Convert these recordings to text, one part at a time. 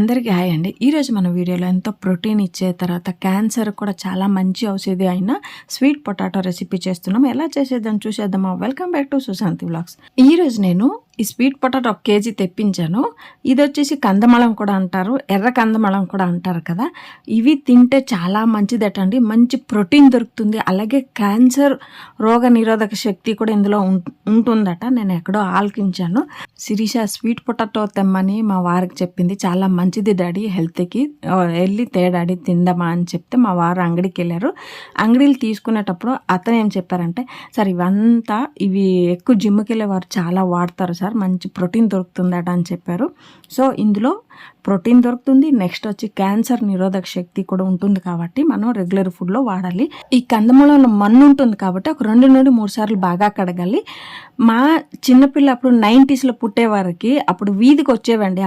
అందరికీ హాయ్ అండి. ఈరోజు మన వీడియోలో ఎంతో ప్రోటీన్ ఇచ్చే తర్వాత క్యాన్సర్ కూడా చాలా మంచి ఔషధి అయిన స్వీట్ పొటాటో రెసిపీ చేస్తున్నాం. ఎలా చేసేద్దాం చూసేద్దామా. Welcome back to Sushanti vlogs. ఈరోజు నేను ఈ స్వీట్ పొటాటో 1 కేజీ తెప్పించాను. ఇది వచ్చేసి కందమలం కూడా అంటారు, ఎర్ర కందమలం కూడా అంటారు కదా. ఇవి తింటే చాలా మంచిదటండి. మంచి ప్రోటీన్ దొరుకుతుంది, అలాగే క్యాన్సర్ రోగ నిరోధక శక్తి కూడా ఇందులో ఉంటుందట. నేను ఎక్కడో ఆలకించాను. శిరీష స్వీట్ పొటాటో తెమ్మని మా వారికి చెప్పింది. చాలా మంచిది డాడీ హెల్త్కి, వెళ్ళి డాడీ తిందామా అని చెప్తే మా వారు అంగడికి వెళ్ళారు. అంగడిలు తీసుకునేటప్పుడు అతను ఏం చెప్పారంటే, సార్ ఇవంతా ఇవి ఎక్కువ జిమ్కి వెళ్ళే వారు చాలా వాడతారు సార్, మంచి ప్రోటీన్ దొరుకుతుందట అని చెప్పారు. సో ఇందులో ప్రోటీన్ దొరుకుతుంది, నెక్స్ట్ వచ్చి క్యాన్సర్ నిరోధక శక్తి కూడా ఉంటుంది కాబట్టి మనం రెగ్యులర్ ఫుడ్లో వాడాలి. ఈ కందమూలంలో మన్ను ఉంటుంది కాబట్టి ఒక 2 నుండి 3 సార్లు బాగా కడగాలి. మా చిన్నపిల్ల అప్పుడు 90sలో పుట్టేవారికి అప్పుడు వీధికి వచ్చేవండి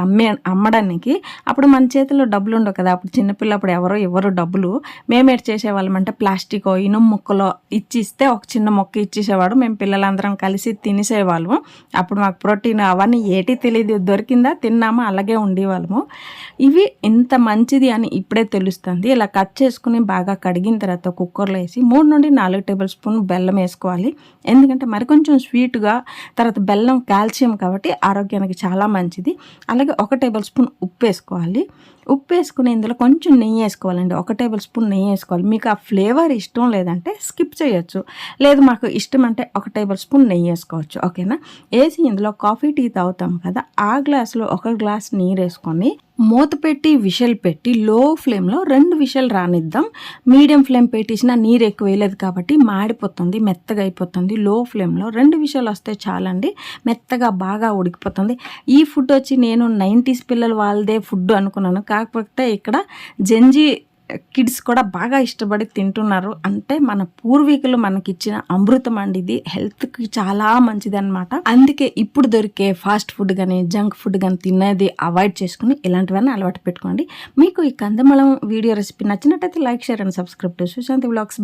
అమ్మడానికి. అప్పుడు మన చేతిలో డబ్బులు ఉండవు కదా, అప్పుడు చిన్నపిల్ల అప్పుడు ఎవరు డబ్బులు. మేమేటి చేసేవాళ్ళం అంటే ప్లాస్టిక్ ఇనుము ముక్కలో ఇచ్చిస్తే ఒక చిన్న మొక్క ఇచ్చేసేవాడు. మేము పిల్లలందరం కలిసి తినేసేవాళ్ళము. అప్పుడు మాకు ప్రోటీన్ అవన్నీ ఏటి తెలియదు, దొరికిందా తిన్నామా అలాగే ఉండేవాళ్ళము. ఇవి ఎంత మంచిది అని ఇప్పుడే తెలుస్తుంది. ఇలా కట్ చేసుకుని బాగా కడిగిన తర్వాత కుక్కర్లో వేసి 3 నుండి 4 టేబుల్ స్పూన్ బెల్లం వేసుకోవాలి. ఎందుకంటే మరి కొంచెం స్వీట్గా, తర్వాత బెల్లం కాల్షియం కాబట్టి ఆరోగ్యానికి చాలా మంచిది. అలాగే 1 టేబుల్ స్పూన్ ఉప్పు వేసుకోవాలి. ఉప్పు వేసుకుని ఇందులో కొంచెం నెయ్యి వేసుకోవాలండి. 1 టేబుల్ స్పూన్ నెయ్యి వేసుకోవాలి. మీకు ఆ ఫ్లేవర్ ఇష్టం లేదంటే స్కిప్ చేయొచ్చు, లేదు మాకు ఇష్టం అంటే 1 టేబుల్ స్పూన్ నెయ్యి వేసుకోవచ్చు. ఓకేనా. వేసి ఇందులో కాఫీ టీ తాగుతాం కదా, ఆ గ్లాసులో 1 గ్లాస్ నీరు వేసుకొని మూత పెట్టి విషల్ పెట్టి లో ఫ్లేమ్లో 2 విషల్ రానిద్దాం. మీడియం ఫ్లేమ్ పెట్టించిన నీరు ఎక్కువ వేయలేదు కాబట్టి మాడిపోతుంది, మెత్తగా అయిపోతుంది. లో ఫ్లేమ్లో 2 విషయాలు వస్తే చాలండి, మెత్తగా బాగా ఉడికిపోతుంది. ఈ ఫుడ్ వచ్చి నేను 90s పిల్లలు వాళ్ళదే ఫుడ్ అనుకున్నాను, కాకపోతే ఇక్కడ జెంజీ కిడ్స్ కూడా బాగా ఇష్టపడి తింటున్నారు. అంటే మన పూర్వీకులు మనకిచ్చిన అమృతం అండి ఇది. హెల్త్కి చాలా మంచిది అనమాట. అందుకే ఇప్పుడు దొరికే ఫాస్ట్ ఫుడ్ కానీ జంక్ ఫుడ్ కానీ తినేది అవాయిడ్ చేసుకుని ఇలాంటివన్నీ అలవాటు పెట్టుకోండి. మీకు ఈ కందమలం వీడియో రెసిపీ నచ్చినట్టయితే like, share and subscribe to Sushanti vlogs.